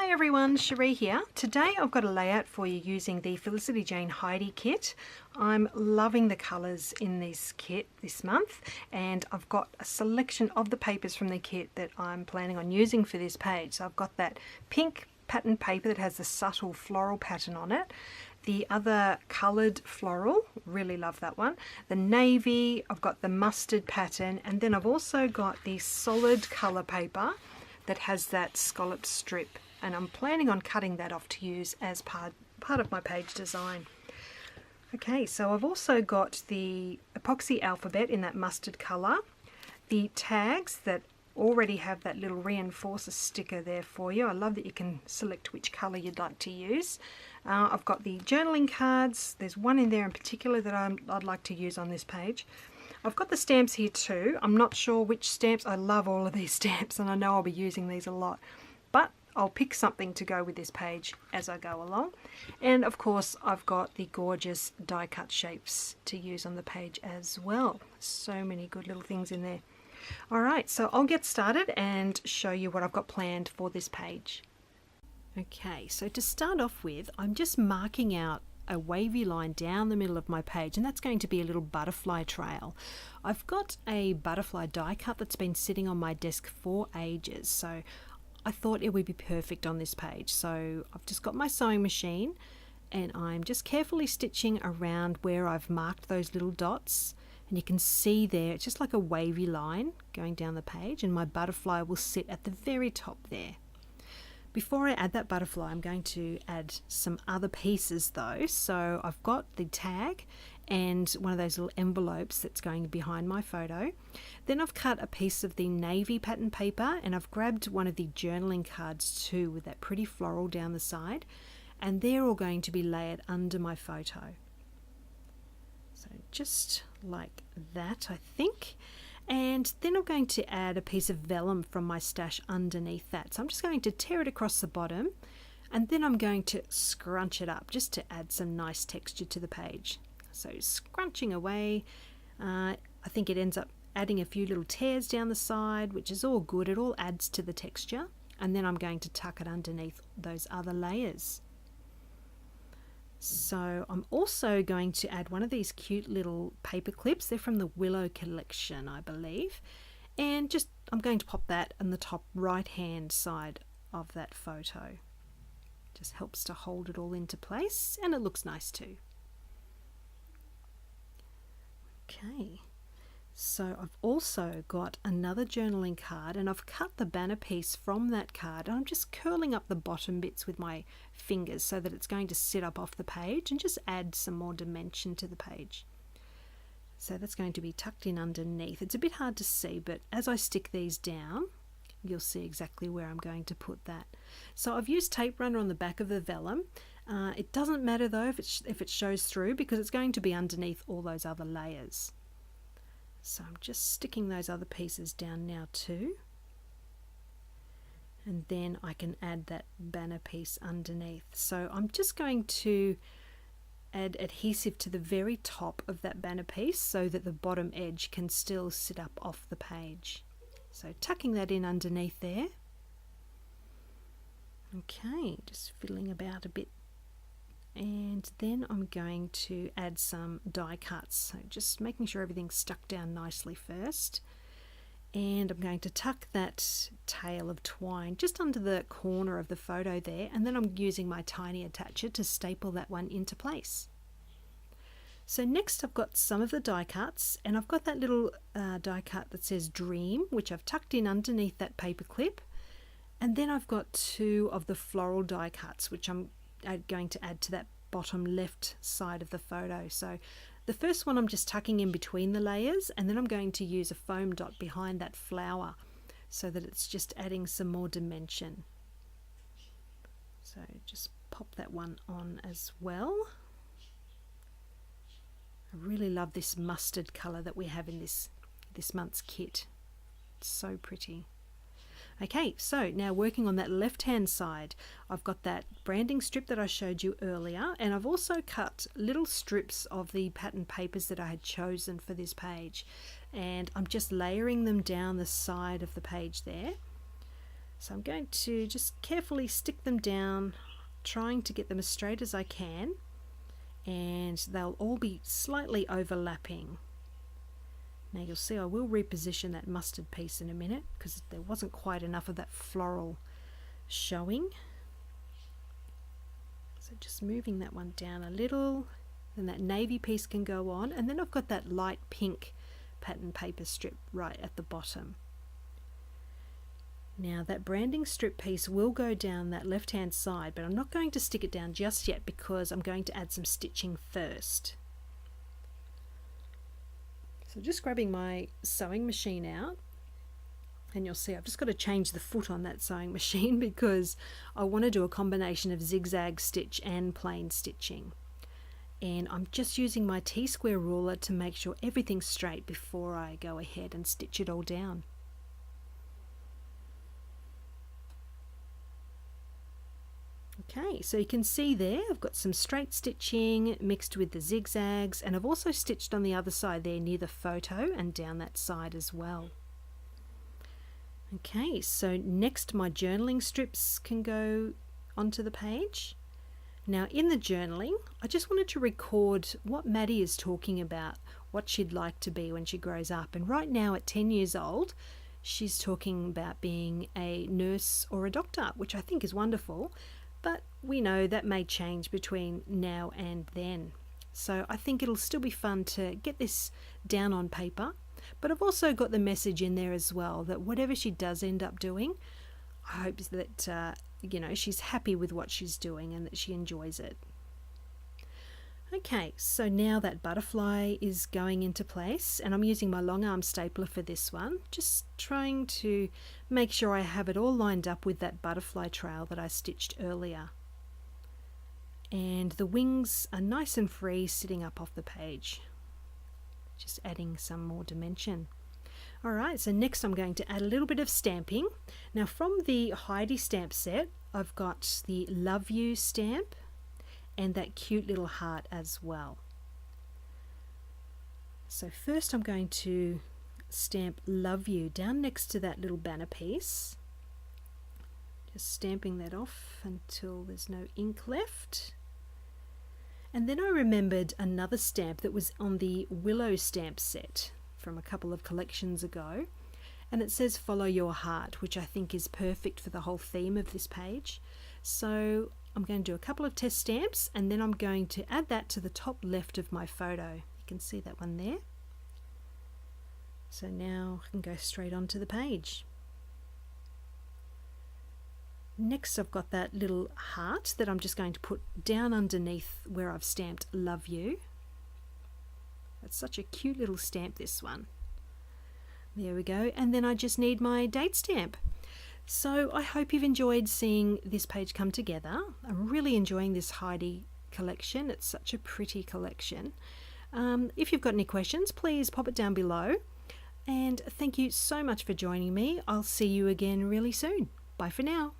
Hi everyone, Cherie here. Today I've got a layout for you using the Felicity Jane Heidi Kit. I'm loving the colours in this kit this month, and I've got a selection of the papers from the kit that I'm planning on using for this page. So I've got that pink pattern paper that has a subtle floral pattern on it. The other coloured floral, really love that one. The navy, I've got the mustard pattern, and then I've also got the solid colour paper that has that scallop strip, and I'm planning on cutting that off to use as part of my page design. Okay, so I've also got the epoxy alphabet in that mustard colour, the tags that already have that little reinforcer sticker there for you. I love that you can select which colour you'd like to use. I've got the journaling cards. There's one in there in particular that I'd like to use on this page. I've got the stamps here too. I'm not sure which stamps. I love all of these stamps and I know I'll be using these a lot, but I'll pick something to go with this page as I go along. And of course I've got the gorgeous die cut shapes to use on the page as well. So many good little things in there. Alright, so I'll get started and show you what I've got planned for this page. Okay, so to start off with, I'm just marking out a wavy line down the middle of my page, and that's going to be a little butterfly trail. I've got a butterfly die cut that's been sitting on my desk for ages, so I thought it would be perfect on this page. So I've just got my sewing machine and I'm just carefully stitching around where I've marked those little dots, and you can see there it's just like a wavy line going down the page, and my butterfly will sit at the very top there. Before I add that butterfly, I'm going to add some other pieces though. So I've got the tag and one of those little envelopes that's going behind my photo. Then I've cut a piece of the navy pattern paper, and I've grabbed one of the journaling cards too with that pretty floral down the side, and they're all going to be layered under my photo. So just like that, I think. And then I'm going to add a piece of vellum from my stash underneath that. So I'm just going to tear it across the bottom, and then I'm going to scrunch it up just to add some nice texture to the page. So scrunching away, I think it ends up adding a few little tears down the side, which is all good. It all adds to the texture. And then I'm going to tuck it underneath those other layers. So I'm also going to add one of these cute little paper clips. They're from the Willow collection, I believe. And just I'm going to pop that on the top right hand side of that photo. Just helps to hold it all into place, and it looks nice too. Okay, so I've also got another journaling card, and I've cut the banner piece from that card, and I'm just curling up the bottom bits with my fingers so that it's going to sit up off the page and just add some more dimension to the page. So that's going to be tucked in underneath. It's a bit hard to see, but as I stick these down, you'll see exactly where I'm going to put that. So I've used tape runner on the back of the vellum. It doesn't matter though if it shows through, because it's going to be underneath all those other layers. So I'm just sticking those other pieces down now too. And then I can add that banner piece underneath. So I'm just going to add adhesive to the very top of that banner piece so that the bottom edge can still sit up off the page. So tucking that in underneath there. Okay, just fiddling about a bit. And then I'm going to add some die cuts. So just making sure everything's stuck down nicely first. And I'm going to tuck that tail of twine just under the corner of the photo there, and then I'm using my tiny attacher to staple that one into place. So next I've got some of the die cuts, and I've got that little die cut that says Dream, which I've tucked in underneath that paper clip. And then I've got two of the floral die cuts, which I'm going to add to that bottom left side of the photo. So the first one I'm just tucking in between the layers, and then I'm going to use a foam dot behind that flower so that it's just adding some more dimension. So just pop that one on as well. I really love this mustard colour that we have in this month's kit. It's so pretty. Okay, so now working on that left hand side, I've got that branding strip that I showed you earlier, and I've also cut little strips of the pattern papers that I had chosen for this page, and I'm just layering them down the side of the page there. So I'm going to just carefully stick them down, trying to get them as straight as I can, and they'll all be slightly overlapping. Now you'll see I will reposition that mustard piece in a minute because there wasn't quite enough of that floral showing. So just moving that one down a little, then that navy piece can go on, and then I've got that light pink pattern paper strip right at the bottom. Now that branding strip piece will go down that left hand side, but I'm not going to stick it down just yet because I'm going to add some stitching first. So just grabbing my sewing machine out, and you'll see I've just got to change the foot on that sewing machine because I want to do a combination of zigzag stitch and plain stitching. And I'm just using my T-square ruler to make sure everything's straight before I go ahead and stitch it all down. Okay, so you can see there I've got some straight stitching mixed with the zigzags, and I've also stitched on the other side there near the photo and down that side as well. Okay, so next my journaling strips can go onto the page. Now in the journaling, I just wanted to record what Maddie is talking about, what she'd like to be when she grows up. And right now at 10 years old, she's talking about being a nurse or a doctor, which I think is wonderful. But we know that may change between now and then. So I think it'll still be fun to get this down on paper. But I've also got the message in there as well that whatever she does end up doing, I hope that she's happy with what she's doing and that she enjoys it. Okay, so now that butterfly is going into place, and I'm using my long arm stapler for this one, just trying to make sure I have it all lined up with that butterfly trail that I stitched earlier. And the wings are nice and free sitting up off the page, just adding some more dimension. Alright, so next I'm going to add a little bit of stamping. Now from the Heidi stamp set, I've got the Love You stamp and that cute little heart as well. So first I'm going to stamp Love You down next to that little banner piece. Just stamping that off until there's no ink left. And then I remembered another stamp that was on the Willow stamp set from a couple of collections ago, and it says Follow Your Heart, which I think is perfect for the whole theme of this page. So I'm going to do a couple of test stamps, and then I'm going to add that to the top left of my photo. You can see that one there. So now I can go straight onto the page. Next I've got that little heart that I'm just going to put down underneath where I've stamped Love You. That's such a cute little stamp, this one. There we go. And then I just need my date stamp. So I hope you've enjoyed seeing this page come together. I'm really enjoying this Heidi collection. It's such a pretty collection. If you've got any questions, please pop it down below. And thank you so much for joining me. I'll see you again really soon. Bye for now.